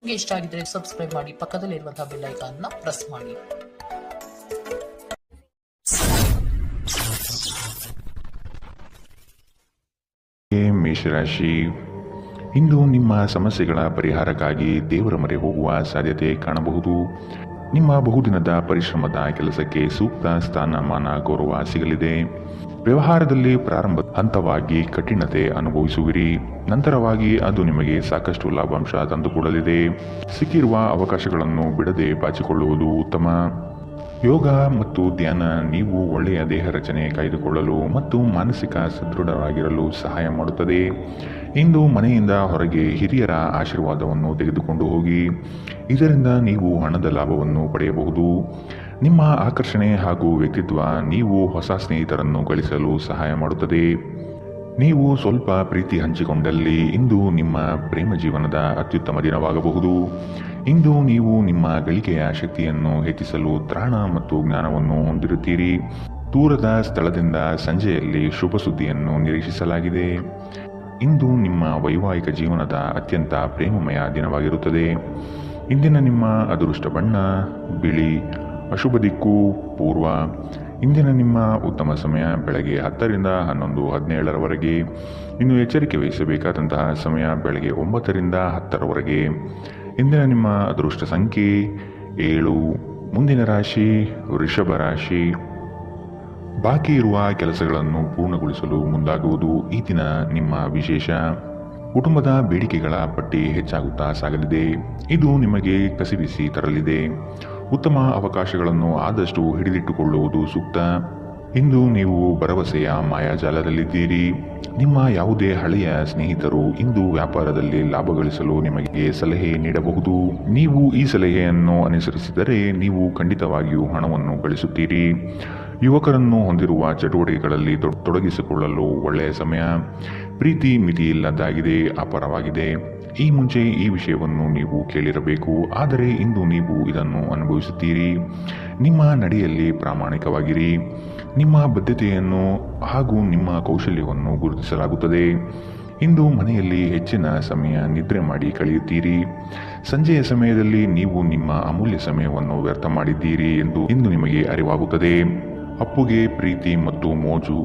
ನಿಮಗೆ ಇಷ್ಟ ಆಗಿದ್ರೆ ಸಬ್ಸ್ಕ್ರೈಬ್ ಮಾಡಿ, ಪಕ್ಕದಲ್ಲಿರುವಂತಹ ಬೆಲ್ ಐಕಾನ್ ನ ಪ್ರೆಸ್ ಮಾಡಿ. ಮೇಷರಾಶಿ, ಇಂದು ನಿಮ್ಮ ಸಮಸ್ಯೆಗಳ ಪರಿಹಾರಕ್ಕಾಗಿ ದೇವರ ಮೊರೆ ಹೋಗುವ ಸಾಧ್ಯತೆ ಕಾಣಬಹುದು. ನಿಮ್ಮ ಬಹುದಿನದ ಪರಿಶ್ರಮದ ಕೆಲಸಕ್ಕೆ ಸೂಕ್ತ ಸ್ಥಾನಮಾನ ಗೌರವ ಸಿಗಲಿದೆ. ವ್ಯವಹಾರದಲ್ಲಿ ಪ್ರಾರಂಭ ಹಂತವಾಗಿ ಕಠಿಣತೆ ಅನುಭವಿಸುವಿರಿ. ನಂತರವಾಗಿ ಅದು ನಿಮಗೆ ಸಾಕಷ್ಟು ಲಾಭಾಂಶ ತಂದುಕೊಡಲಿದೆ. ಸಿಕ್ಕಿರುವ ಅವಕಾಶಗಳನ್ನು ಬಿಡದೆ ಬಾಚಿಕೊಳ್ಳುವುದು ಉತ್ತಮ. ಯೋಗ ಮತ್ತು ಧ್ಯಾನ ನೀವು ಒಳ್ಳೆಯ ದೇಹ ರಚನೆ ಕಾಯ್ದುಕೊಳ್ಳಲು ಮತ್ತು ಮಾನಸಿಕ ಸದೃಢರಾಗಿರಲು ಸಹಾಯ ಮಾಡುತ್ತದೆ. ಇಂದು ಮನೆಯಿಂದ ಹೊರಗೆ ಹಿರಿಯರ ಆಶೀರ್ವಾದವನ್ನು ತೆಗೆದುಕೊಂಡು ಹೋಗಿ, ಇದರಿಂದ ನೀವು ಹಣದ ಲಾಭವನ್ನು ಪಡೆಯಬಹುದು. ನಿಮ್ಮ ಆಕರ್ಷಣೆ ಹಾಗೂ ವ್ಯಕ್ತಿತ್ವ ನೀವು ಹೊಸ ಸ್ನೇಹಿತರನ್ನು ಗಳಿಸಲು ಸಹಾಯ ಮಾಡುತ್ತದೆ. ನೀವು ಸ್ವಲ್ಪ ಪ್ರೀತಿ ಹಂಚಿಕೊಂಡಲ್ಲಿ ಇಂದು ನಿಮ್ಮ ಪ್ರೇಮ ಜೀವನದ ಅತ್ಯುತ್ತಮ ದಿನವಾಗಬಹುದು. ಇಂದು ನೀವು ನಿಮ್ಮ ಗಳಿಕೆಯ ಶಕ್ತಿಯನ್ನು ಹೆಚ್ಚಿಸಲು ತ್ರಾಣ ಮತ್ತು ಜ್ಞಾನವನ್ನು ಹೊಂದಿರುತ್ತೀರಿ. ದೂರದ ಸ್ಥಳದಿಂದ ಸಂಜೆಯಲ್ಲಿ ಶುಭ ಸುದ್ದಿಯನ್ನು ನಿರೀಕ್ಷಿಸಲಾಗಿದೆ. ಇಂದು ನಿಮ್ಮ ವೈವಾಹಿಕ ಜೀವನದ ಅತ್ಯಂತ ಪ್ರೇಮಮಯ ದಿನವಾಗಿರುತ್ತದೆ. ಇಂದಿನ ನಿಮ್ಮ ಅದೃಷ್ಟ ಬಣ್ಣ ಬಿಳಿ, ಅಶುಭ ದಿಕ್ಕು ಪೂರ್ವ. ಇಂದಿನ ನಿಮ್ಮ ಉತ್ತಮ ಸಮಯ ಬೆಳಗ್ಗೆ 10 ರಿಂದ 11, 17ರವರೆಗೆ. ಇನ್ನು ಎಚ್ಚರಿಕೆ ವಹಿಸಬೇಕಾದಂತಹ ಸಮಯ ಬೆಳಗ್ಗೆ 9 ರಿಂದ 10ರವರೆಗೆ. ಇಂದಿನ ನಿಮ್ಮ ಅದೃಷ್ಟ ಸಂಖ್ಯೆ 7. ಮುಂದಿನ ರಾಶಿ ವೃಷಭ ರಾಶಿ. ಬಾಕಿ ಇರುವ ಕೆಲಸಗಳನ್ನು ಪೂರ್ಣಗೊಳಿಸಲು ಮುಂದಾಗುವುದು ಈ ದಿನ ನಿಮ್ಮ ವಿಶೇಷ. ಕುಟುಂಬದ ಬೇಡಿಕೆಗಳ ಪಟ್ಟಿ ಹೆಚ್ಚಾಗುತ್ತಾ ಸಾಗಲಿದೆ. ಇದು ನಿಮಗೆ ಕಸಿವಿಸಿ ತರಲಿದೆ. ಉತ್ತಮ ಅವಕಾಶಗಳನ್ನು ಆದಷ್ಟು ಹಿಡಿದಿಟ್ಟುಕೊಳ್ಳುವುದು ಸೂಕ್ತ. ಇಂದು ನೀವು ಭರವಸೆಯ ಮಾಯಾಜಾಲದಲ್ಲಿದ್ದೀರಿ. ನಿಮ್ಮ ಯಾವುದೇ ಹಳೆಯ ಸ್ನೇಹಿತರು ಇಂದು ವ್ಯಾಪಾರದಲ್ಲಿ ಲಾಭ ಗಳಿಸಲು ನಿಮಗೆ ಸಲಹೆ ನೀಡಬಹುದು. ನೀವು ಈ ಸಲಹೆಯನ್ನು ಅನುಸರಿಸಿದರೆ ನೀವು ಖಂಡಿತವಾಗಿಯೂ ಹಣವನ್ನು ಗಳಿಸುತ್ತೀರಿ. ಯುವಕರನ್ನು ಹೊಂದಿರುವ ಚಟುವಟಿಕೆಗಳಲ್ಲಿ ತೊಡಗಿಸಿಕೊಳ್ಳಲು ಒಳ್ಳೆಯ ಸಮಯ. ಪ್ರೀತಿ ಮಿತಿಯಿಲ್ಲದಾಗಿದೆ, ಅಪಾರವಾಗಿದೆ. ಈ ಮುಂಚೆ ಈ ವಿಷಯವನ್ನು ನೀವು ಕೇಳಿರಬೇಕು, ಆದರೆ ಇಂದು ನೀವು ಇದನ್ನು ಅನುಭವಿಸುತ್ತೀರಿ. ನಿಮ್ಮ ನಡೆಯಲ್ಲಿ ಪ್ರಾಮಾಣಿಕವಾಗಿರಿ. ನಿಮ್ಮ ಬದ್ಧತೆಯನ್ನು ಹಾಗೂ ನಿಮ್ಮ ಕೌಶಲ್ಯವನ್ನು ಗುರುತಿಸಲಾಗುತ್ತದೆ. ಇಂದು ಮನೆಯಲ್ಲಿ ಹೆಚ್ಚಿನ ಸಮಯ ನಿದ್ರೆ ಮಾಡಿ ಕಳೆಯುತ್ತೀರಿ. ಸಂಜೆಯ ಸಮಯದಲ್ಲಿ ನೀವು ನಿಮ್ಮ ಅಮೂಲ್ಯ ಸಮಯವನ್ನು ವ್ಯರ್ಥ ಮಾಡಿದ್ದೀರಿ ಎಂದು ಇಂದು ನಿಮಗೆ ಅರಿವಾಗುತ್ತದೆ. ಅಪ್ಪುಗೆ ಪ್ರೀತಿ ಮತ್ತು ಮೋಜು.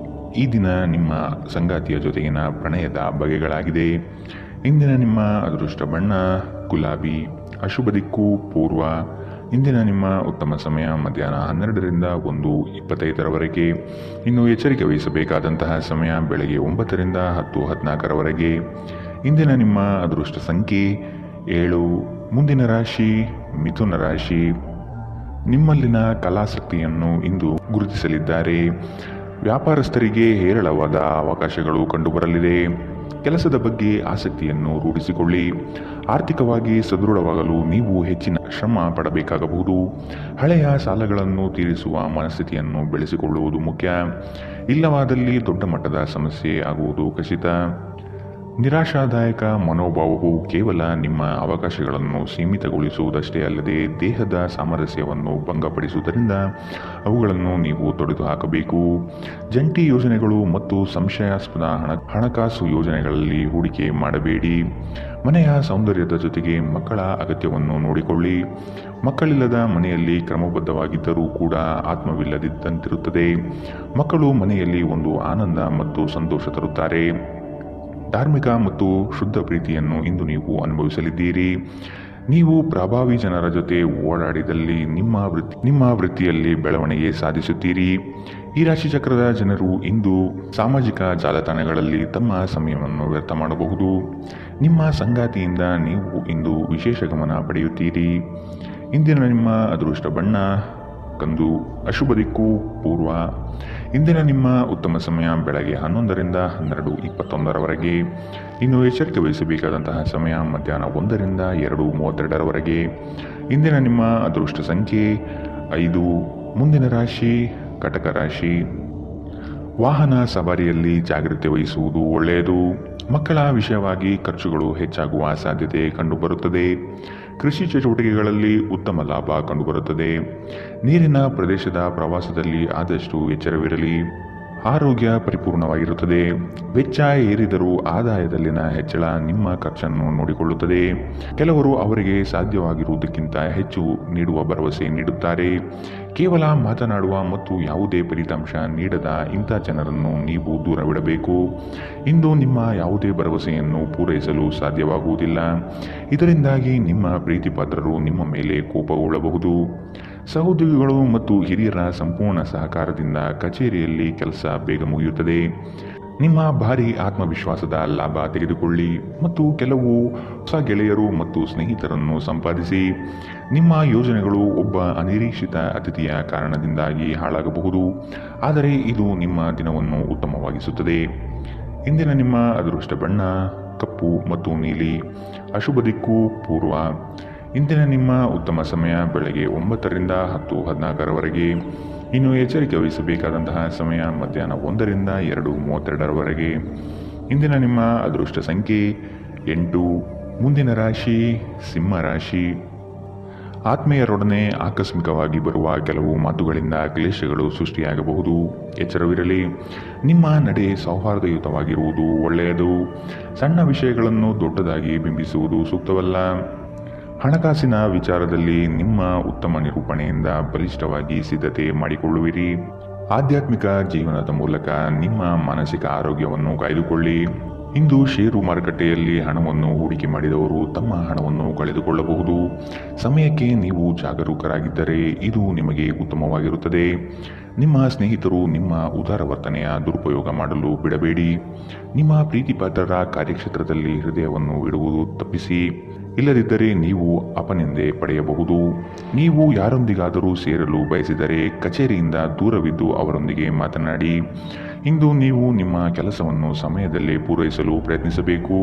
ಈ ದಿನ ನಿಮ್ಮ ಸಂಗಾತಿಯ ಜೊತೆಗಿನ ಪ್ರಣಯದ ಬಗೆಗಳಾಗಿದೆ. ಇಂದಿನ ನಿಮ್ಮ ಅದೃಷ್ಟ ಬಣ್ಣ ಗುಲಾಬಿ, ಅಶುಭ ದಿಕ್ಕು ಪೂರ್ವ. ಇಂದಿನ ನಿಮ್ಮ ಉತ್ತಮ ಸಮಯ ಮಧ್ಯಾಹ್ನ 12 ರಿಂದ 1:25ರವರೆಗೆ. ಇನ್ನು ಎಚ್ಚರಿಕೆ ವಹಿಸಬೇಕಾದಂತಹ ಸಮಯ ಬೆಳಗ್ಗೆ 9 ರಿಂದ 10:14ರವರೆಗೆ. ಇಂದಿನ ನಿಮ್ಮ ಅದೃಷ್ಟ ಸಂಖ್ಯೆ 7. ಮುಂದಿನ ರಾಶಿ ಮಿಥುನ ರಾಶಿ. ನಿಮ್ಮಲ್ಲಿನ ಕಲಾಸಕ್ತಿಯನ್ನು ಇಂದು ಗುರುತಿಸಲಿದ್ದಾರೆ. ವ್ಯಾಪಾರಸ್ಥರಿಗೆ ಹೇರಳವಾದ ಅವಕಾಶಗಳು ಕಂಡುಬರಲಿದೆ. ಕೆಲಸದ ಬಗ್ಗೆ ಆಸಕ್ತಿಯನ್ನು ರೂಢಿಸಿಕೊಳ್ಳಿ. ಆರ್ಥಿಕವಾಗಿ ಸದೃಢವಾಗಲು ನೀವು ಹೆಚ್ಚಿನ ಶ್ರಮ ಪಡಬೇಕಾಗಬಹುದು. ಹಳೆಯ ಸಾಲಗಳನ್ನು ತೀರಿಸುವ ಮನಸ್ಥಿತಿಯನ್ನು ಬೆಳೆಸಿಕೊಳ್ಳುವುದು ಮುಖ್ಯ. ಇಲ್ಲವಾದಲ್ಲಿ ದೊಡ್ಡ ಮಟ್ಟದ ಸಮಸ್ಯೆ ಆಗುವುದು ಖಚಿತ. ನಿರಾಶಾದಾಯಕ ಮನೋಭಾವವು ಕೇವಲ ನಿಮ್ಮ ಅವಕಾಶಗಳನ್ನು ಸೀಮಿತಗೊಳಿಸುವುದಷ್ಟೇ ಅಲ್ಲದೆ ದೇಹದ ಸಾಮರಸ್ಯವನ್ನು ಭಂಗಪಡಿಸುವುದರಿಂದ ಅವುಗಳನ್ನು ನೀವು ತೊಡೆದುಹಾಕಬೇಕು. ಜಂಟಿ ಯೋಜನೆಗಳು ಮತ್ತು ಸಂಶಯಾಸ್ಪದ ಹಣಕಾಸು ಯೋಜನೆಗಳಲ್ಲಿ ಹೂಡಿಕೆ ಮಾಡಬೇಡಿ. ಮನೆಯ ಸೌಂದರ್ಯದ ಜೊತೆಗೆ ಮಕ್ಕಳ ಅಗತ್ಯವನ್ನು ನೋಡಿಕೊಳ್ಳಿ. ಮಕ್ಕಳಿಲ್ಲದ ಮನೆಯಲ್ಲಿ ಕ್ರಮಬದ್ಧವಾಗಿದ್ದರೂ ಕೂಡ ಆತ್ಮವಿಲ್ಲದಿದ್ದಂತಿರುತ್ತದೆ. ಮಕ್ಕಳು ಮನೆಯಲ್ಲಿ ಒಂದು ಆನಂದ ಮತ್ತು ಸಂತೋಷ ತರುತ್ತಾರೆ. ಧಾರ್ಮಿಕ ಮತ್ತು ಶುದ್ಧ ಪ್ರೀತಿಯನ್ನು ಇಂದು ನೀವು ಅನುಭವಿಸಲಿದ್ದೀರಿ. ನೀವು ಪ್ರಭಾವಿ ಜನರ ಜೊತೆ ಓಡಾಡಿದಲ್ಲಿ ನಿಮ್ಮ ವೃತ್ತಿಯಲ್ಲಿ ಬೆಳವಣಿಗೆ ಸಾಧಿಸುತ್ತೀರಿ. ಈ ರಾಶಿಚಕ್ರದ ಜನರು ಇಂದು ಸಾಮಾಜಿಕ ಜಾಲತಾಣಗಳಲ್ಲಿ ತಮ್ಮ ಸಮಯವನ್ನು ವ್ಯರ್ಥ ಮಾಡಬಹುದು. ನಿಮ್ಮ ಸಂಗಾತಿಯಿಂದ ನೀವು ಇಂದು ವಿಶೇಷ ಗಮನ ಪಡೆಯುತ್ತೀರಿ. ಇಂದಿನ ನಿಮ್ಮ ಅದೃಷ್ಟ ಬಣ್ಣ ಕಂದು, ಅಶುಭ ದಿಕ್ಕು ಪೂರ್ವ. ಇಂದಿನ ನಿಮ್ಮ ಉತ್ತಮ ಸಮಯ ಬೆಳಗ್ಗೆ 11 ರಿಂದ 12:21ರವರೆಗೆ. ಇನ್ನು ಎಚ್ಚರಿಕೆ ವಹಿಸಬೇಕಾದಂತಹ ಸಮಯ ಮಧ್ಯಾಹ್ನ 1 ರಿಂದ 2:32ರವರೆಗೆ. ಇಂದಿನ ನಿಮ್ಮ ಅದೃಷ್ಟ ಸಂಖ್ಯೆ 5. ಮುಂದಿನ ರಾಶಿ ಕಟಕ ರಾಶಿ. ವಾಹನ ಸವಾರಿಯಲ್ಲಿ ಜಾಗ್ರತೆ ವಹಿಸುವುದು ಒಳ್ಳೆಯದು. ಮಕ್ಕಳ ವಿಷಯವಾಗಿ ಖರ್ಚುಗಳು ಹೆಚ್ಚಾಗುವ ಸಾಧ್ಯತೆ ಕಂಡುಬರುತ್ತದೆ. ಕೃಷಿ ಚಟುವಟಿಕೆಗಳಲ್ಲಿ ಉತ್ತಮ ಲಾಭ ಕಂಡುಬರುತ್ತದೆ. ನೀರಿನ ಪ್ರದೇಶದ ಪ್ರವಾಸದಲ್ಲಿ ಆದಷ್ಟು ಎಚ್ಚರವಿರಲಿ. ಆರೋಗ್ಯ ಪರಿಪೂರ್ಣವಾಗಿರುತ್ತದೆ. ವೆಚ್ಚ ಏರಿದರೂ ಆದಾಯದಲ್ಲಿನ ಹೆಚ್ಚಳ ನಿಮ್ಮ ಖರ್ಚನ್ನು ನೋಡಿಕೊಳ್ಳುತ್ತದೆ. ಕೆಲವರು ಅವರಿಗೆ ಸಾಧ್ಯವಾಗಿರುವುದಕ್ಕಿಂತ ಹೆಚ್ಚು ನೀಡುವ ಭರವಸೆ ನೀಡುತ್ತಾರೆ. ಕೇವಲ ಮಾತನಾಡುವ ಮತ್ತು ಯಾವುದೇ ಫಲಿತಾಂಶ ನೀಡದ ಇಂಥ ಜನರನ್ನು ನೀವು ದೂರವಿಡಬೇಕು. ಇಂದು ನಿಮ್ಮ ಯಾವುದೇ ಭರವಸೆಯನ್ನು ಪೂರೈಸಲು ಸಾಧ್ಯವಾಗುವುದಿಲ್ಲ. ಇದರಿಂದಾಗಿ ನಿಮ್ಮ ಪ್ರೀತಿಪಾತ್ರರು ನಿಮ್ಮ ಮೇಲೆ ಕೋಪಗೊಳ್ಳಬಹುದು. ಸಹೋದ್ಯೋಗಿಗಳು ಮತ್ತು ಹಿರಿಯರ ಸಂಪೂರ್ಣ ಸಹಕಾರದಿಂದ ಕಚೇರಿಯಲ್ಲಿ ಕೆಲಸ ಬೇಗ ಮುಗಿಯುತ್ತದೆ. ನಿಮ್ಮ ಭಾರಿ ಆತ್ಮವಿಶ್ವಾಸದ ಲಾಭ ತೆಗೆದುಕೊಳ್ಳಿ ಮತ್ತು ಕೆಲವು ಹೊಸ ಗೆಳೆಯರು ಮತ್ತು ಸ್ನೇಹಿತರನ್ನು ಸಂಪಾದಿಸಿ. ನಿಮ್ಮ ಯೋಜನೆಗಳು ಒಬ್ಬ ಅನಿರೀಕ್ಷಿತ ಅತಿಥಿಯ ಕಾರಣದಿಂದಾಗಿ ಹಾಳಾಗಬಹುದು, ಆದರೆ ಇದು ನಿಮ್ಮ ದಿನವನ್ನು ಉತ್ತಮವಾಗಿಸುತ್ತದೆ. ಇಂದಿನ ನಿಮ್ಮ ಅದೃಷ್ಟ ಬಣ್ಣ ಕಪ್ಪು ಮತ್ತು ನೀಲಿ. ಅಶುಭ ದಿಕ್ಕು ಪೂರ್ವ. ಇಂದಿನ ನಿಮ್ಮ ಉತ್ತಮ ಸಮಯ ಬೆಳಗ್ಗೆ 9ರಿಂದ 10:14ರವರೆಗೆ. ಇನ್ನು ಎಚ್ಚರಿಕೆ ವಹಿಸಬೇಕಾದಂತಹ ಸಮಯ ಮಧ್ಯಾಹ್ನ 1ರಿಂದ 2:32ರವರೆಗೆ. ಇಂದಿನ ನಿಮ್ಮ ಅದೃಷ್ಟ ಸಂಖ್ಯೆ 8. ಮುಂದಿನ ರಾಶಿ ಸಿಂಹ ರಾಶಿ. ಆತ್ಮೀಯರೊಡನೆ ಆಕಸ್ಮಿಕವಾಗಿ ಬರುವ ಕೆಲವು ಮಾತುಗಳಿಂದ ಕ್ಲೇಶಗಳು ಸೃಷ್ಟಿಯಾಗಬಹುದು. ಎಚ್ಚರವಿರಲಿ. ನಿಮ್ಮ ನಡೆ ಸೌಹಾರ್ದಯುತವಾಗಿರುವುದು ಒಳ್ಳೆಯದು. ಸಣ್ಣ ವಿಷಯಗಳನ್ನು ದೊಡ್ಡದಾಗಿ ಬಿಂಬಿಸುವುದು ಸೂಕ್ತವಲ್ಲ. ಹಣಕಾಸಿನ ವಿಚಾರದಲ್ಲಿ ನಿಮ್ಮ ಉತ್ತಮ ನಿರೂಪಣೆಯಿಂದ ಬಲಿಷ್ಠವಾಗಿ ಸಿದ್ಧತೆ ಮಾಡಿಕೊಳ್ಳುವಿರಿ. ಆಧ್ಯಾತ್ಮಿಕ ಜೀವನದ ಮೂಲಕ ನಿಮ್ಮ ಮಾನಸಿಕ ಆರೋಗ್ಯವನ್ನು ಕಾಯ್ದುಕೊಳ್ಳಿ. ಇಂದು ಷೇರು ಮಾರುಕಟ್ಟೆಯಲ್ಲಿ ಹಣವನ್ನು ಹೂಡಿಕೆ ಮಾಡಿದವರು ತಮ್ಮ ಹಣವನ್ನು ಕಳೆದುಕೊಳ್ಳಬಹುದು. ಸಮಯಕ್ಕೆ ನೀವು ಜಾಗರೂಕರಾಗಿದ್ದರೆ ಇದು ನಿಮಗೆ ಉತ್ತಮವಾಗಿರುತ್ತದೆ. ನಿಮ್ಮ ಸ್ನೇಹಿತರು ನಿಮ್ಮ ಉದಾರ ವರ್ತನೆಯ ದುರುಪಯೋಗ ಮಾಡಲು ಬಿಡಬೇಡಿ. ನಿಮ್ಮ ಪ್ರೀತಿಪಾತ್ರರ ಕಾರ್ಯಕ್ಷೇತ್ರದಲ್ಲಿ ಹೃದಯವನ್ನು ಇಡುವುದು ತಪ್ಪಿಸಿ. ಇಲ್ಲದಿದ್ದರೆ ನೀವು ಅಪನಿಂದೆ ಪಡೆಯಬಹುದು. ನೀವು ಯಾರೊಂದಿಗಾದರೂ ಸೇರಲು ಬಯಸಿದರೆ ಕಚೇರಿಯಿಂದ ದೂರವಿದ್ದು ಅವರೊಂದಿಗೆ ಮಾತನಾಡಿ. ಇಂದು ನೀವು ನಿಮ್ಮ ಕೆಲಸವನ್ನು ಸಮಯದಲ್ಲೇ ಪೂರೈಸಲು ಪ್ರಯತ್ನಿಸಬೇಕು.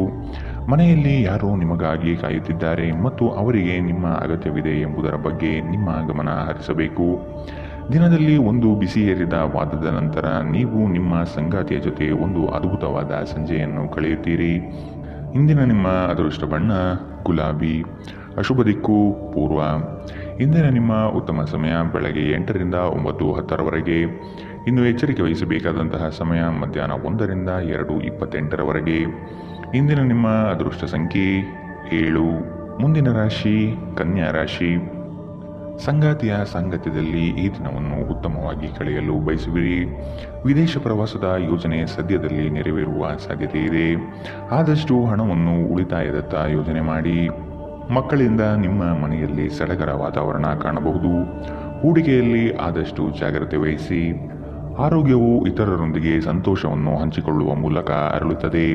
ಮನೆಯಲ್ಲಿ ಯಾರೋ ನಿಮಗಾಗಿ ಕಾಯುತ್ತಿದ್ದಾರೆ ಮತ್ತು ಅವರಿಗೆ ನಿಮ್ಮ ಅಗತ್ಯವಿದೆ ಎಂಬುದರ ಬಗ್ಗೆ ನಿಮ್ಮ ಗಮನ ಹರಿಸಬೇಕು. ದಿನದಲ್ಲಿ ಒಂದು ಬಿಸಿಯೇರಿದ ವಾದದ ನಂತರ ನೀವು ನಿಮ್ಮ ಸಂಗಾತಿಯ ಜೊತೆ ಒಂದು ಅದ್ಭುತವಾದ ಸಂಜೆಯನ್ನು ಕಳೆಯುತ್ತೀರಿ. ಇಂದಿನ ನಿಮ್ಮ ಅದೃಷ್ಟ ಬಣ್ಣ ಗುಲಾಬಿ. ಅಶುಭ ದಿಕ್ಕು ಪೂರ್ವ. ಇಂದಿನ ನಿಮ್ಮ ಉತ್ತಮ ಸಮಯ ಬೆಳಗ್ಗೆ 8ರಿಂದ 9:10ರವರೆಗೆ. ಇನ್ನು ಎಚ್ಚರಿಕೆ ವಹಿಸಬೇಕಾದಂತಹ ಸಮಯ ಮಧ್ಯಾಹ್ನ 1ರಿಂದ 2:28ರವರೆಗೆ. ಇಂದಿನ ನಿಮ್ಮ ಅದೃಷ್ಟ ಸಂಖ್ಯೆ 7. ಮುಂದಿನ ರಾಶಿ ಕನ್ಯಾ ರಾಶಿ. ಸಂಗಾತಿಯ ಸಾಂಗತ್ಯದಲ್ಲಿ ಈ ದಿನವನ್ನು ಉತ್ತಮವಾಗಿ ಕಳೆಯಲು ಬಯಸುವಿರಿ. ವಿದೇಶ ಪ್ರವಾಸದ ಯೋಜನೆ ಸದ್ಯದಲ್ಲಿ ನೆರವೇರುವ ಸಾಧ್ಯತೆ ಇದೆ. ಆದಷ್ಟು ಹಣವನ್ನು ಉಳಿತಾಯದತ್ತ ಯೋಜನೆ ಮಾಡಿ. ಮಕ್ಕಳಿಂದ ನಿಮ್ಮ ಮನೆಯಲ್ಲಿ ಸಡಗರ ವಾತಾವರಣ ಕಾಣಬಹುದು. ಹೂಡಿಕೆಯಲ್ಲಿ ಆದಷ್ಟು ಜಾಗ್ರತೆ ವಹಿಸಿ. ಆರೋಗ್ಯವು ಇತರರೊಂದಿಗೆ ಸಂತೋಷವನ್ನು ಹಂಚಿಕೊಳ್ಳುವ ಮೂಲಕ ಅರಳುತ್ತದೆ.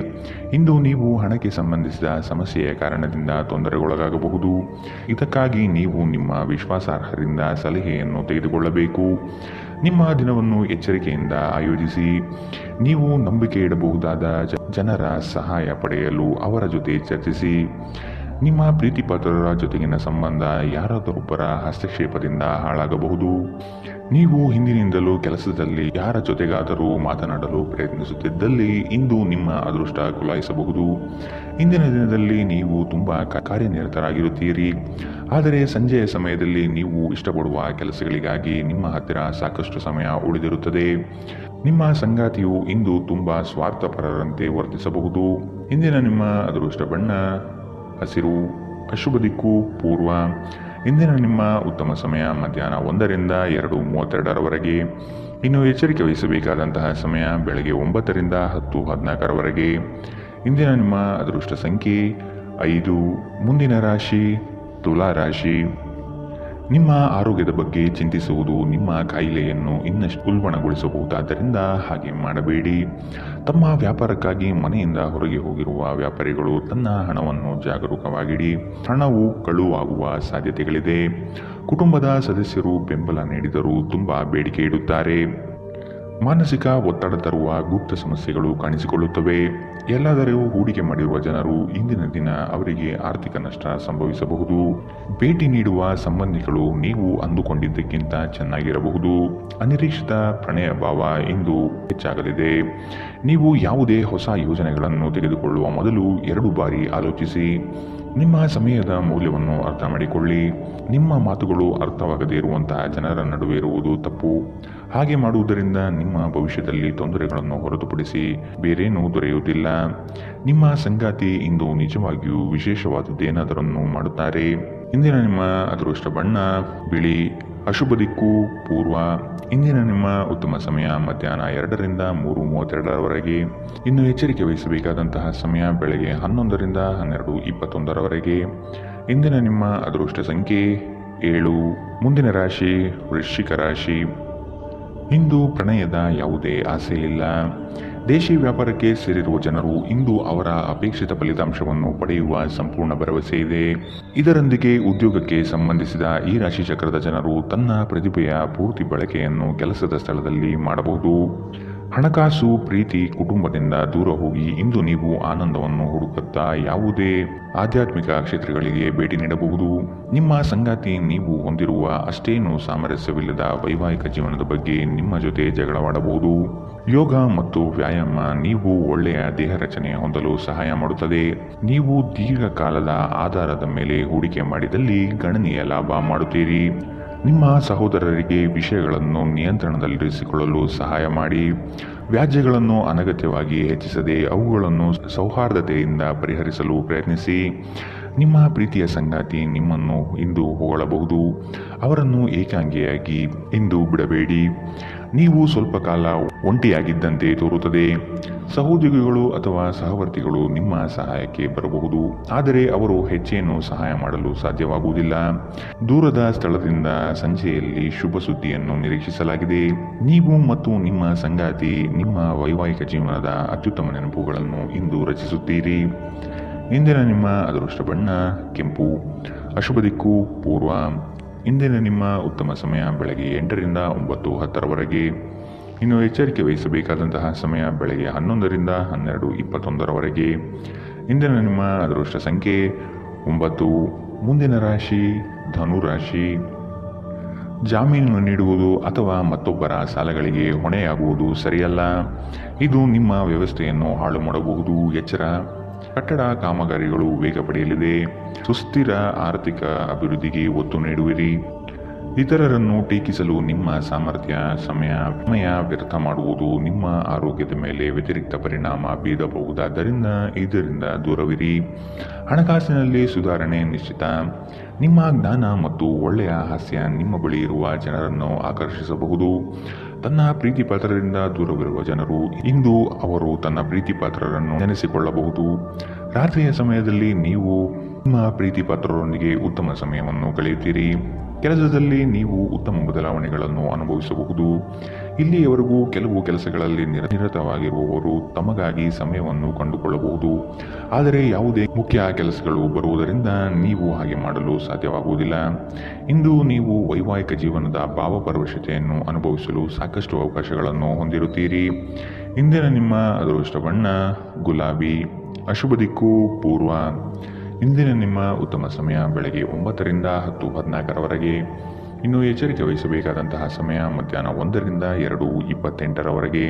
ಇಂದು ನೀವು ಹಣಕ್ಕೆ ಸಂಬಂಧಿಸಿದ ಸಮಸ್ಯೆಯ ಕಾರಣದಿಂದ ತೊಂದರೆಗೊಳಗಾಗಬಹುದು. ಇದಕ್ಕಾಗಿ ನೀವು ನಿಮ್ಮ ವಿಶ್ವಾಸಾರ್ಹರಿಂದ ಸಲಹೆಯನ್ನು ತೆಗೆದುಕೊಳ್ಳಬೇಕು. ನಿಮ್ಮ ದಿನವನ್ನು ಎಚ್ಚರಿಕೆಯಿಂದ ಆಯೋಜಿಸಿ. ನೀವು ನಂಬಿಕೆ ಇಡಬಹುದಾದ ಜನರ ಸಹಾಯ ಪಡೆಯಲು ಅವರ ಜೊತೆ ಚರ್ಚಿಸಿ. ನಿಮ್ಮ ಪ್ರೀತಿಪಾತ್ರರ ಜೊತೆಗಿನ ಸಂಬಂಧ ಯಾರಾದರೊಬ್ಬರ ಹಸ್ತಕ್ಷೇಪದಿಂದ ಹಾಳಾಗಬಹುದು. ನೀವು ಹಿಂದಿನಿಂದಲೂ ಕೆಲಸದಲ್ಲಿ ಯಾರ ಜೊತೆಗಾದರೂ ಮಾತನಾಡಲು ಪ್ರಯತ್ನಿಸುತ್ತಿದ್ದಲ್ಲಿ ಇಂದು ನಿಮ್ಮ ಅದೃಷ್ಟ ಕುಲಾಯಿಸಬಹುದು. ಇಂದಿನ ದಿನದಲ್ಲಿ ನೀವು ತುಂಬ ಕಾರ್ಯನಿರತರಾಗಿರುತ್ತೀರಿ. ಆದರೆ ಸಂಜೆಯ ಸಮಯದಲ್ಲಿ ನೀವು ಇಷ್ಟಪಡುವ ಕೆಲಸಗಳಿಗಾಗಿ ನಿಮ್ಮ ಹತ್ತಿರ ಸಾಕಷ್ಟು ಸಮಯ ಉಳಿದಿರುತ್ತದೆ. ನಿಮ್ಮ ಸಂಗಾತಿಯು ಇಂದು ತುಂಬ ಸ್ವಾರ್ಥಪರರಂತೆ ವರ್ತಿಸಬಹುದು. ಇಂದಿನ ನಿಮ್ಮ ಅದೃಷ್ಟ ಬಣ್ಣ ಹಸಿರು. ಅಶುಭ ದಿಕ್ಕು ಪೂರ್ವ. ಇಂದಿನ ನಿಮ್ಮ ಉತ್ತಮ ಸಮಯ ಮಧ್ಯಾಹ್ನ 1ರಿಂದ 2:32ರವರೆಗೆ. ಇನ್ನು ಎಚ್ಚರಿಕೆ ವಹಿಸಬೇಕಾದಂತಹ ಸಮಯ ಬೆಳಗ್ಗೆ 9ರಿಂದ 10:14ರವರೆಗೆ. ಇಂದಿನ ನಿಮ್ಮ ಅದೃಷ್ಟ ಸಂಖ್ಯೆ 5. ಮುಂದಿನ ರಾಶಿ ತುಲಾ ರಾಶಿ. ನಿಮ್ಮ ಆರೋಗ್ಯದ ಬಗ್ಗೆ ಚಿಂತಿಸುವುದು ನಿಮ್ಮ ಕಾಯಿಲೆಯನ್ನು ಇನ್ನಷ್ಟು ಉಲ್ಬಣಗೊಳಿಸಬಹುದಾದ್ದರಿಂದ ಹಾಗೆ ಮಾಡಬೇಡಿ. ತಮ್ಮ ವ್ಯಾಪಾರಕ್ಕಾಗಿ ಮನೆಯಿಂದ ಹೊರಗೆ ಹೋಗಿರುವ ವ್ಯಾಪಾರಿಗಳು ತನ್ನ ಹಣವನ್ನು ಜಾಗರೂಕವಾಗಿಡಿ. ಹಣವು ಕಳುವಾಗುವ ಸಾಧ್ಯತೆಗಳಿದೆ. ಕುಟುಂಬದ ಸದಸ್ಯರು ಬೆಂಬಲ ನೀಡಿದರೂ ತುಂಬ ಬೇಡಿಕೆ ಇಡುತ್ತಾರೆ. ಮಾನಸಿಕ ಒತ್ತಡ ತರುವ ಗುಪ್ತ ಸಮಸ್ಯೆಗಳು ಕಾಣಿಸಿಕೊಳ್ಳುತ್ತವೆ. ಎಲ್ಲಾದರೂ ಹೂಡಿಕೆ ಮಾಡಿರುವ ಜನರು ಇಂದಿನ ದಿನ ಅವರಿಗೆ ಆರ್ಥಿಕ ನಷ್ಟ ಸಂಭವಿಸಬಹುದು. ಭೇಟಿ ನೀಡುವ ಸಂಬಂಧಿಗಳು ನೀವು ಅಂದುಕೊಂಡಿದ್ದಕ್ಕಿಂತ ಚೆನ್ನಾಗಿರಬಹುದು. ಅನಿರೀಕ್ಷಿತ ಪ್ರಣಯ ಭಾವ ಇಂದು ಹೆಚ್ಚಾಗಲಿದೆ. ನೀವು ಯಾವುದೇ ಹೊಸ ಯೋಜನೆಗಳನ್ನು ತೆಗೆದುಕೊಳ್ಳುವ ಮೊದಲು 2 ಬಾರಿ ಆಲೋಚಿಸಿ. ನಿಮ್ಮ ಸಮಯದ ಮೌಲ್ಯವನ್ನು ಅರ್ಥ ಮಾಡಿಕೊಳ್ಳಿ. ನಿಮ್ಮ ಮಾತುಗಳು ಅರ್ಥವಾಗದೇ ಇರುವಂತಹ ಜನರ ನಡುವೆ ಇರುವುದು ತಪ್ಪು. ಹಾಗೆ ಮಾಡುವುದರಿಂದ ನಿಮ್ಮ ಭವಿಷ್ಯದಲ್ಲಿ ತೊಂದರೆಗಳನ್ನು ಹೊರತುಪಡಿಸಿ ಬೇರೇನೂ ದೊರೆಯುವುದಿಲ್ಲ. ನಿಮ್ಮ ಸಂಗಾತಿ ಇಂದು ನಿಜವಾಗಿಯೂ ವಿಶೇಷವಾದದ್ದೇನಾದರನ್ನು ಮಾಡುತ್ತಾರೆ. ಇಂದಿನ ನಿಮ್ಮ ಅದೃಷ್ಟ ಬಣ್ಣ ಬಿಳಿ. ಅಶುಭ ದಿಕ್ಕು ಪೂರ್ವ. ಇಂದಿನ ನಿಮ್ಮ ಉತ್ತಮ ಸಮಯ ಮಧ್ಯಾಹ್ನ 2ರಿಂದ 3:32ರವರೆಗೆ. ಇನ್ನು ಎಚ್ಚರಿಕೆ ವಹಿಸಬೇಕಾದಂತಹ ಸಮಯ ಬೆಳಗ್ಗೆ 11ರಿಂದ 12:21ರವರೆಗೆ. ಇಂದಿನ ನಿಮ್ಮ ಅದೃಷ್ಟ ಸಂಖ್ಯೆ 7. ಮುಂದಿನ ರಾಶಿ ವೃಶ್ಚಿಕ ರಾಶಿ. ಇಂದು ಪ್ರಣಯದ ಯಾವುದೇ ಆಸೆ ಇಲ್ಲ. ದೇಶಿ ವ್ಯಾಪಾರಕ್ಕೆ ಸೇರಿರುವ ಜನರು ಇಂದು ಅವರ ಅಪೇಕ್ಷಿತ ಫಲಿತಾಂಶವನ್ನು ಪಡೆಯುವ ಸಂಪೂರ್ಣ ಭರವಸೆ ಇದೆ. ಇದರೊಂದಿಗೆ ಉದ್ಯೋಗಕ್ಕೆ ಸಂಬಂಧಿಸಿದ ಈ ರಾಶಿ ಚಕ್ರದ ಜನರು ತನ್ನ ಪ್ರತಿಭೆಯ ಪೂರ್ತಿ ಬಳಕೆಯನ್ನು ಕೆಲಸದ ಸ್ಥಳದಲ್ಲಿ ಮಾಡಬಹುದು. ಹಣಕಾಸು, ಪ್ರೀತಿ, ಕುಟುಂಬದಿಂದ ದೂರ ಹೋಗಿ ಇಂದು ನೀವು ಆನಂದವನ್ನು ಹುಡುಕುತ್ತಾ ಯಾವುದೇ ಆಧ್ಯಾತ್ಮಿಕ ಕ್ಷೇತ್ರಗಳಿಗೆ ಭೇಟಿ ನೀಡಬಹುದು. ನಿಮ್ಮ ಸಂಗಾತಿ ನೀವು ಹೊಂದಿರುವ ಅಷ್ಟೇನೂ ಸಾಮರಸ್ಯವಿಲ್ಲದ ವೈವಾಹಿಕ ಜೀವನದ ಬಗ್ಗೆ ನಿಮ್ಮ ಜೊತೆ ಜಗಳವಾಡಬಹುದು. ಯೋಗ ಮತ್ತು ವ್ಯಾಯಾಮ ನೀವು ಒಳ್ಳೆಯ ದೇಹ ರಚನೆ ಹೊಂದಲು ಸಹಾಯ ಮಾಡುತ್ತದೆ. ನೀವು ದೀರ್ಘಕಾಲದ ಆಧಾರದ ಮೇಲೆ ಹೂಡಿಕೆ ಮಾಡಿದಲ್ಲಿ ಗಣನೀಯ ಲಾಭ ಮಾಡುತ್ತೀರಿ. ನಿಮ್ಮ ಸಹೋದರರಿಗೆ ವಿಷಯಗಳನ್ನು ನಿಯಂತ್ರಣದಲ್ಲಿರಿಸಿಕೊಳ್ಳಲು ಸಹಾಯ ಮಾಡಿ. ವ್ಯಾಜ್ಯಗಳನ್ನು ಅನಗತ್ಯವಾಗಿ ಹೆಚ್ಚಿಸದೆ ಅವುಗಳನ್ನು ಸೌಹಾರ್ದತೆಯಿಂದ ಪರಿಹರಿಸಲು ಪ್ರಯತ್ನಿಸಿ. ನಿಮ್ಮ ಪ್ರೀತಿಯ ಸಂಗಾತಿ ನಿಮ್ಮನ್ನು ಇಂದು ಹೊಗಳಬಹುದು. ಅವರನ್ನು ಏಕಾಂಗಿಯಾಗಿ ಇಂದು ಬಿಡಬೇಡಿ. ನೀವು ಸ್ವಲ್ಪ ಕಾಲ ಒಂಟಿಯಾಗಿದ್ದಂತೆ ತೋರುತ್ತದೆ. ಸಹೋದ್ಯೋಗಿಗಳು ಅಥವಾ ಸಹವರ್ತಿಗಳು ನಿಮ್ಮ ಸಹಾಯಕ್ಕೆ ಬರಬಹುದು, ಆದರೆ ಅವರು ಹೆಚ್ಚೇನು ಸಹಾಯ ಮಾಡಲು ಸಾಧ್ಯವಾಗುವುದಿಲ್ಲ. ದೂರದ ಸ್ಥಳದಿಂದ ಸಂಜೆಯಲ್ಲಿ ಶುಭ ಸುದ್ದಿಯನ್ನು ನಿರೀಕ್ಷಿಸಲಾಗಿದೆ. ನೀವು ಮತ್ತು ನಿಮ್ಮ ಸಂಗಾತಿ ನಿಮ್ಮ ವೈವಾಹಿಕ ಜೀವನದ ಅತ್ಯುತ್ತಮ ನೆನಪುಗಳನ್ನು ಇಂದು ರಚಿಸುತ್ತೀರಿ. ಇಂದಿನ ನಿಮ್ಮ ಅದೃಷ್ಟ ಬಣ್ಣ ಕೆಂಪು. ಅಶುಭ ದಿಕ್ಕು ಪೂರ್ವ. ಇಂದಿನ ನಿಮ್ಮ ಉತ್ತಮ ಸಮಯ ಬೆಳಗ್ಗೆ 8ರಿಂದ 9:10ರವರೆಗೆ. ಇನ್ನು ಎಚ್ಚರಿಕೆ ವಹಿಸಬೇಕಾದಂತಹ ಸಮಯ ಬೆಳಗ್ಗೆ 11ರಿಂದ 12:21ರವರೆಗೆ. ಇಂದಿನ ನಿಮ್ಮ ಅದೃಷ್ಟ ಸಂಖ್ಯೆ 9. ಮುಂದಿನ ರಾಶಿ ಧನು ರಾಶಿ. ಜಾಮೀನು ನೀಡುವುದು ಅಥವಾ ಮತ್ತೊಬ್ಬರ ಸಾಲಗಳಿಗೆ ಹೊಣೆಯಾಗುವುದು ಸರಿಯಲ್ಲ. ಇದು ನಿಮ್ಮ ವ್ಯವಸ್ಥೆಯನ್ನು ಹಾಳು ಮಾಡಬಹುದು. ಎಚ್ಚರ. ಕಟ್ಟಡ ಕಾಮಗಾರಿಗಳು ವೇಗ ಪಡೆಯಲಿದೆ. ಸುಸ್ಥಿರ ಆರ್ಥಿಕ ಅಭಿವೃದ್ಧಿಗೆ ಒತ್ತು ನೀಡುವಿರಿ. ಇತರರನ್ನು ಟೀಕಿಸಲು ನಿಮ್ಮ ಸಾಮರ್ಥ್ಯ ಸಮಯ ವ್ಯರ್ಥ ಮಾಡುವುದು ನಿಮ್ಮ ಆರೋಗ್ಯದ ಮೇಲೆ ವ್ಯತಿರಿಕ್ತ ಪರಿಣಾಮ ಬೀರಬಹುದಾದ್ದರಿಂದ ಇದರಿಂದ ದೂರವಿರಿ. ಹಣಕಾಸಿನಲ್ಲಿ ಸುಧಾರಣೆ ನಿಶ್ಚಿತ. ನಿಮ್ಮ ಜ್ಞಾನ ಮತ್ತು ಒಳ್ಳೆಯ ಹಾಸ್ಯ ನಿಮ್ಮ ಬಳಿ ಇರುವ ಜನರನ್ನು ಆಕರ್ಷಿಸಬಹುದು. ತನ್ನ ಪ್ರೀತಿ ಪಾತ್ರರಿಂದ ದೂರವಿರುವ ಜನರು ಇಂದು ಅವರು ತನ್ನ ಪ್ರೀತಿ ಪಾತ್ರರನ್ನು ನೆನೆಸಿಕೊಳ್ಳಬಹುದು. ರಾತ್ರಿಯ ಸಮಯದಲ್ಲಿ ನೀವು ನಿಮ್ಮ ಪ್ರೀತಿ ಪಾತ್ರರೊಂದಿಗೆ ಉತ್ತಮ ಸಮಯವನ್ನು ಕಳೆಯುತ್ತೀರಿ. ಕೆಲಸದಲ್ಲಿ ನೀವು ಉತ್ತಮ ಬದಲಾವಣೆಗಳನ್ನು ಅನುಭವಿಸಬಹುದು. ಇಲ್ಲಿಯವರೆಗೂ ಕೆಲವು ಕೆಲಸಗಳಲ್ಲಿ ನಿರತವಾಗಿರುವವರು ತಮಗಾಗಿ ಸಮಯವನ್ನು ಕಂಡುಕೊಳ್ಳಬಹುದು, ಆದರೆ ಯಾವುದೇ ಮುಖ್ಯ ಕೆಲಸಗಳು ಬರುವುದರಿಂದ ನೀವು ಹಾಗೆ ಮಾಡಲು ಸಾಧ್ಯವಾಗುವುದಿಲ್ಲ. ಇಂದು ನೀವು ವೈವಾಹಿಕ ಜೀವನದ ಭಾವಪರವಶತೆಯನ್ನು ಅನುಭವಿಸಲು ಸಾಕಷ್ಟು ಅವಕಾಶಗಳನ್ನು ಹೊಂದಿರುತ್ತೀರಿ. ಇಂದಿನ ನಿಮ್ಮ ಅದೃಷ್ಟ ಬಣ್ಣ ಗುಲಾಬಿ. ಅಶುಭ ದಿಕ್ಕು ಪೂರ್ವ. ಇಂದಿನ ನಿಮ್ಮ ಉತ್ತಮ ಸಮಯ ಬೆಳಗ್ಗೆ 9ರಿಂದ 10:14ರವರೆಗೆ. ಇನ್ನು ಎಚ್ಚರಿಕೆ ವಹಿಸಬೇಕಾದಂತಹ ಸಮಯ ಮಧ್ಯಾಹ್ನ 1ರಿಂದ 2:28ರವರೆಗೆ.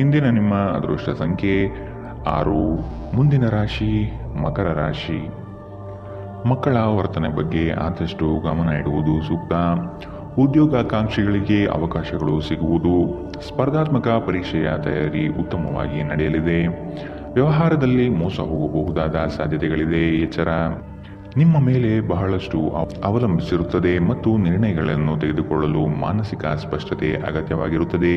ಇಂದಿನ ನಿಮ್ಮ ಅದೃಷ್ಟ ಸಂಖ್ಯೆ 6. ಮುಂದಿನ ರಾಶಿ ಮಕರ ರಾಶಿ. ಮಕ್ಕಳ ವರ್ತನೆ ಬಗ್ಗೆ ಆದಷ್ಟು ಗಮನ ಇಡುವುದು ಸೂಕ್ತ. ಉದ್ಯೋಗಾಕಾಂಕ್ಷಿಗಳಿಗೆ ಅವಕಾಶಗಳು ಸಿಗುವುದು. ಸ್ಪರ್ಧಾತ್ಮಕ ಪರೀಕ್ಷೆಯ ತಯಾರಿ ಉತ್ತಮವಾಗಿ ನಡೆಯಲಿದೆ. ವ್ಯವಹಾರದಲ್ಲಿ ಮೋಸ ಹೋಗಬಹುದಾದ ಸಾಧ್ಯತೆಗಳಿದೆ. ಎಚ್ಚರ. ನಿಮ್ಮ ಮೇಲೆ ಬಹಳಷ್ಟು ಅವಲಂಬಿಸಿರುತ್ತದೆ ಮತ್ತು ನಿರ್ಣಯಗಳನ್ನು ತೆಗೆದುಕೊಳ್ಳಲು ಮಾನಸಿಕ ಸ್ಪಷ್ಟತೆ ಅಗತ್ಯವಾಗಿರುತ್ತದೆ.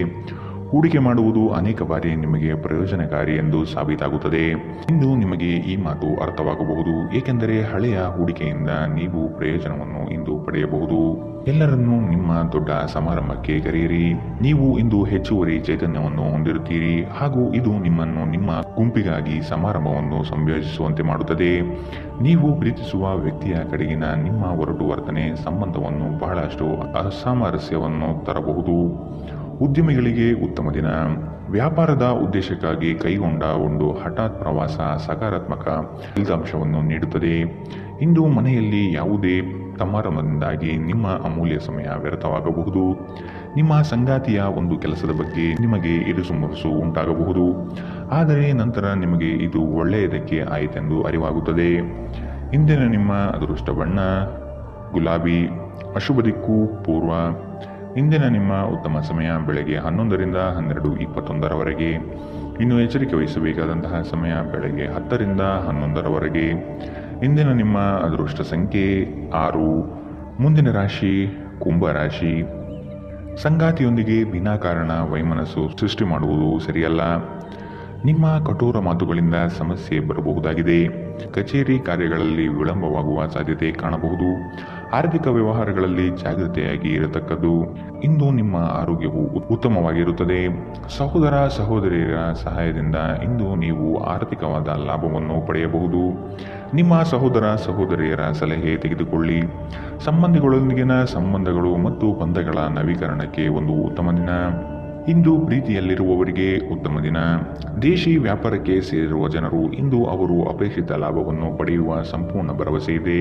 ಹೂಡಿಕೆ ಮಾಡುವುದು ಅನೇಕ ಬಾರಿ ನಿಮಗೆ ಪ್ರಯೋಜನಕಾರಿ ಎಂದು ಸಾಬೀತಾಗುತ್ತದೆ. ಇಂದು ನಿಮಗೆ ಈ ಮಾತು ಅರ್ಥವಾಗಬಹುದು, ಏಕೆಂದರೆ ಹಳೆಯ ಹೂಡಿಕೆಯಿಂದ ನೀವು ಪ್ರಯೋಜನವನ್ನು ಇಂದು ಪಡೆಯಬಹುದು. ಎಲ್ಲರನ್ನೂ ನಿಮ್ಮ ದೊಡ್ಡ ಸಮಾರಂಭಕ್ಕೆ ಕರೆಯಿರಿ. ನೀವು ಇಂದು ಹೆಚ್ಚುವರಿ ಚೈತನ್ಯವನ್ನು ಹೊಂದಿರುತ್ತೀರಿ ಹಾಗೂ ಇದು ನಿಮ್ಮನ್ನು ನಿಮ್ಮ ಗುಂಪಿಗಾಗಿ ಸಮಾರಂಭವನ್ನು ಸಂಯೋಜಿಸುವಂತೆ ಮಾಡುತ್ತದೆ. ನೀವು ಪ್ರೀತಿಸುವ ವ್ಯಕ್ತಿಯ ಕಡೆಗಿನ ನಿಮ್ಮ ಒರಟು ವರ್ತನೆ ಸಂಬಂಧವನ್ನು ಬಹಳಷ್ಟು ಅಸಾಮರಸ್ಯವನ್ನು ತರಬಹುದು. ಉದ್ಯಮಿಗಳಿಗೆ ಉತ್ತಮ ದಿನ. ವ್ಯಾಪಾರದ ಉದ್ದೇಶಕ್ಕಾಗಿ ಕೈಗೊಂಡ ಒಂದು ಹಠಾತ್ ಪ್ರವಾಸ ಸಕಾರಾತ್ಮಕ ಫಲಿತಾಂಶವನ್ನು ನೀಡುತ್ತದೆ. ಇಂದು ಮನೆಯಲ್ಲಿ ಯಾವುದೇ ಸಮಾರಂಭದಿಂದಾಗಿ ನಿಮ್ಮ ಅಮೂಲ್ಯ ಸಮಯ ವ್ಯರ್ಥವಾಗಬಹುದು. ನಿಮ್ಮ ಸಂಗಾತಿಯ ಒಂದು ಕೆಲಸದ ಬಗ್ಗೆ ನಿಮಗೆ ಇರುಸುಮುರುಸು ಉಂಟಾಗಬಹುದು, ಆದರೆ ನಂತರ ನಿಮಗೆ ಇದು ಒಳ್ಳೆಯದಕ್ಕೆ ಆಯಿತೆಂದು ಅರಿವಾಗುತ್ತದೆ. ಇಂದಿನ ನಿಮ್ಮ ಅದೃಷ್ಟ ಬಣ್ಣ ಗುಲಾಬಿ. ಅಶುಭ ದಿಕ್ಕು ಪೂರ್ವ. ಇಂದಿನ ನಿಮ್ಮ ಉತ್ತಮ ಸಮಯ ಬೆಳಗ್ಗೆ 11ರಿಂದ 12:21 ಇನ್ನು ಎಚ್ಚರಿಕೆ ವಹಿಸಬೇಕಾದಂತಹ ಸಮಯ ಬೆಳಗ್ಗೆ 10ರಿಂದ 11 ಇಂದಿನ ನಿಮ್ಮ ಅದೃಷ್ಟ ಸಂಖ್ಯೆ 6. ಮುಂದಿನ ರಾಶಿ ಕುಂಭ ರಾಶಿ. ಸಂಗಾತಿಯೊಂದಿಗೆ ವಿನಾಕಾರಣ ವೈಮನಸ್ಸು ಸೃಷ್ಟಿ ಮಾಡುವುದು ಸರಿಯಲ್ಲ. ನಿಮ್ಮ ಕಠೋರ ಮಾತುಗಳಿಂದ ಸಮಸ್ಯೆ ಬರಬಹುದಾಗಿದೆ. ಕಚೇರಿ ಕಾರ್ಯಗಳಲ್ಲಿ ವಿಳಂಬವಾಗುವ ಸಾಧ್ಯತೆ ಕಾಣಬಹುದು. ಆರ್ಥಿಕ ವ್ಯವಹಾರಗಳಲ್ಲಿ ಜಾಗೃತೆಯಾಗಿ ಇರತಕ್ಕದ್ದು. ಇಂದು ನಿಮ್ಮ ಆರೋಗ್ಯವು ಉತ್ತಮವಾಗಿರುತ್ತದೆ. ಸಹೋದರ ಸಹೋದರಿಯರ ಸಹಾಯದಿಂದ ಇಂದು ನೀವು ಆರ್ಥಿಕವಾದ ಲಾಭವನ್ನು ಪಡೆಯಬಹುದು. ನಿಮ್ಮ ಸಹೋದರ ಸಹೋದರಿಯರ ಸಲಹೆ ತೆಗೆದುಕೊಳ್ಳಿ. ಸಂಬಂಧಿಗಳೊಂದಿಗಿನ ಸಂಬಂಧಗಳು ಮತ್ತು ಬಂಧಗಳ ನವೀಕರಣಕ್ಕೆ ಒಂದು ಉತ್ತಮ ದಿನ. ಇಂದು ಪ್ರೀತಿಯಲ್ಲಿರುವವರಿಗೆ ಉತ್ತಮ ದಿನ. ದೇಶಿ ವ್ಯಾಪಾರಕ್ಕೆ ಸೇರಿರುವ ಜನರು ಇಂದು ಅವರು ಅಪೇಕ್ಷಿತ ಲಾಭವನ್ನು ಪಡೆಯುವ ಸಂಪೂರ್ಣ ಭರವಸೆ ಇದೆ.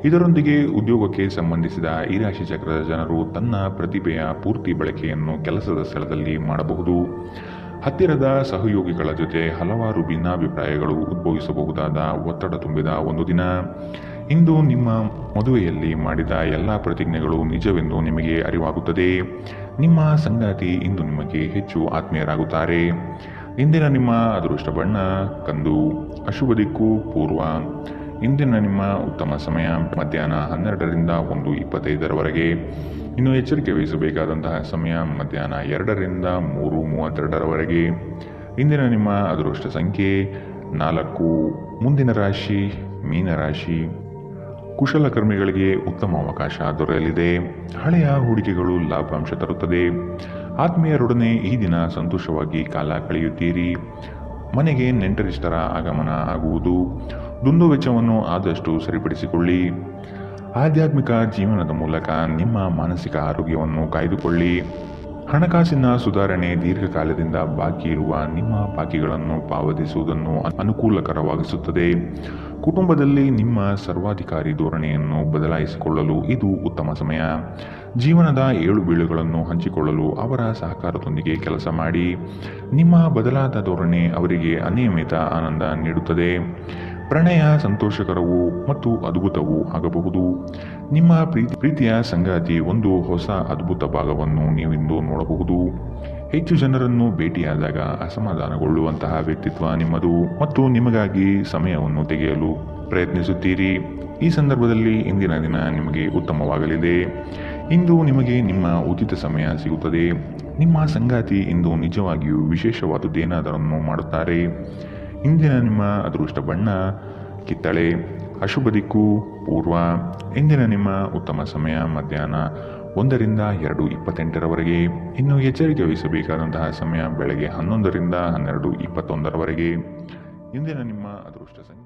ಇದರೊಂದಿಗೆ ಉದ್ಯೋಗಕ್ಕೆ ಸಂಬಂಧಿಸಿದ ಈ ರಾಶಿ ಚಕ್ರದ ಜನರು ತನ್ನ ಪ್ರತಿಭೆಯ ಪೂರ್ತಿ ಬಳಕೆಯನ್ನು ಕೆಲಸದ ಸ್ಥಳದಲ್ಲಿ ಮಾಡಬಹುದು. ಹತ್ತಿರದ ಸಹಯೋಗಿಗಳ ಜೊತೆ ಹಲವಾರು ಭಿನ್ನಾಭಿಪ್ರಾಯಗಳು ಉದ್ಭವಿಸಬಹುದಾದ ಒತ್ತಡ ತುಂಬಿದ ಒಂದು ದಿನ. ಇಂದು ನಿಮ್ಮ ಮದುವೆಯಲ್ಲಿ ಮಾಡಿದ ಎಲ್ಲ ಪ್ರತಿಜ್ಞೆಗಳು ನಿಜವೆಂದು ನಿಮಗೆ ಅರಿವಾಗುತ್ತದೆ. ನಿಮ್ಮ ಸಂಗಾತಿ ಇಂದು ನಿಮಗೆ ಹೆಚ್ಚು ಆತ್ಮೀಯರಾಗುತ್ತಾರೆ. ಇಂದಿನ ನಿಮ್ಮ ಅದೃಷ್ಟ ಬಣ್ಣ ಕಂದು. ಅಶುಭ ದಿಕ್ಕು ಪೂರ್ವ. ಇಂದಿನ ನಿಮ್ಮ ಉತ್ತಮ ಸಮಯ ಮಧ್ಯಾಹ್ನ 12ರಿಂದ 1:25 ಇನ್ನು ಎಚ್ಚರಿಕೆ ವಹಿಸಬೇಕಾದಂತಹ ಸಮಯ ಮಧ್ಯಾಹ್ನ 2ರಿಂದ 3:32 ಇಂದಿನ ನಿಮ್ಮ ಅದೃಷ್ಟ ಸಂಖ್ಯೆ 4. ಮುಂದಿನ ರಾಶಿ ಮೀನರಾಶಿ. ಕುಶಲಕರ್ಮಿಗಳಿಗೆ ಉತ್ತಮ ಅವಕಾಶ ದೊರೆಯಲಿದೆ. ಹಳೆಯ ಹೂಡಿಕೆಗಳು ಲಾಭಾಂಶ ತರುತ್ತದೆ. ಆತ್ಮೀಯರೊಡನೆ ಈ ದಿನ ಸಂತೋಷವಾಗಿ ಕಾಲ ಕಳೆಯುತ್ತೀರಿ. ಮನೆಗೆ ನೆಂಟರಿಷ್ಟರ ಆಗಮನ ಆಗುವುದು. ದುಂದು ವೆಚ್ಚವನ್ನು ಆದಷ್ಟು ಸರಿಪಡಿಸಿಕೊಳ್ಳಿ. ಆಧ್ಯಾತ್ಮಿಕ ಜೀವನದ ಮೂಲಕ ನಿಮ್ಮ ಮಾನಸಿಕ ಆರೋಗ್ಯವನ್ನು ಕಾಯ್ದುಕೊಳ್ಳಿ. ಹಣಕಾಸಿನ ಸುಧಾರಣೆ. ದೀರ್ಘಕಾಲದಿಂದ ಬಾಕಿ ಇರುವ ನಿಮ್ಮ ಬಾಕಿಗಳನ್ನು ಪಾವತಿಸುವುದನ್ನು ಅನುಕೂಲಕರವಾಗಿಸುತ್ತದೆ. ಕುಟುಂಬದಲ್ಲಿ ನಿಮ್ಮ ಸರ್ವಾಧಿಕಾರಿ ಧೋರಣೆಯನ್ನು ಬದಲಾಯಿಸಿಕೊಳ್ಳಲು ಇದು ಉತ್ತಮ ಸಮಯ. ಜೀವನದ ಏಳು ಬೀಳುಗಳನ್ನು ಹಂಚಿಕೊಳ್ಳಲು ಅವರ ಸಹಕಾರದೊಂದಿಗೆ ಕೆಲಸ ಮಾಡಿ. ನಿಮ್ಮ ಬದಲಾದ ಧೋರಣೆ ಅವರಿಗೆ ಅನಿಯಮಿತ ಆನಂದ ನೀಡುತ್ತದೆ. ಪ್ರಣಯ ಸಂತೋಷಕರವೂ ಮತ್ತು ಅದ್ಭುತವೂ ಆಗಬಹುದು. ನಿಮ್ಮ ಪ್ರೀತಿಯ ಸಂಗಾತಿ ಒಂದು ಹೊಸ ಅದ್ಭುತ ಭಾಗವನ್ನು ನೀವಿಂದು ನೋಡಬಹುದು. ಹೆಚ್ಚು ಜನರನ್ನು ಭೇಟಿಯಾದಾಗ ಅಸಮಾಧಾನಗೊಳ್ಳುವಂತಹ ವ್ಯಕ್ತಿತ್ವ ನಿಮ್ಮದು ಮತ್ತು ನಿಮಗಾಗಿ ಸಮಯವನ್ನು ತೆಗೆಯಲು ಪ್ರಯತ್ನಿಸುತ್ತೀರಿ. ಈ ಸಂದರ್ಭದಲ್ಲಿ ಇಂದಿನ ದಿನ ನಿಮಗೆ ಉತ್ತಮವಾಗಲಿದೆ. ಇಂದು ನಿಮಗೆ ನಿಮ್ಮ ಉಚಿತ ಸಮಯ ಸಿಗುತ್ತದೆ. ನಿಮ್ಮ ಸಂಗಾತಿ ಇಂದು ನಿಜವಾಗಿಯೂ ವಿಶೇಷವಾದುದೇನಾದರನ್ನು ಮಾಡುತ್ತಾರೆ. ಇಂದಿನ ನಿಮ್ಮ ಅದೃಷ್ಟ ಬಣ್ಣ ಕಿತ್ತಳೆ. ಅಶುಭ ದಿಕ್ಕು ಪೂರ್ವ. ಇಂದಿನ ನಿಮ್ಮ ಉತ್ತಮ ಸಮಯ ಮಧ್ಯಾಹ್ನ 1ರಿಂದ 2:28 ಇನ್ನು ಎಚ್ಚರಿಕೆ ವಹಿಸಬೇಕಾದಂತಹ ಸಮಯ ಬೆಳಗ್ಗೆ 11ರಿಂದ 12:21 ಇಂದಿನ ನಿಮ್ಮ ಅದೃಷ್ಟ ಸಂಖ್ಯೆ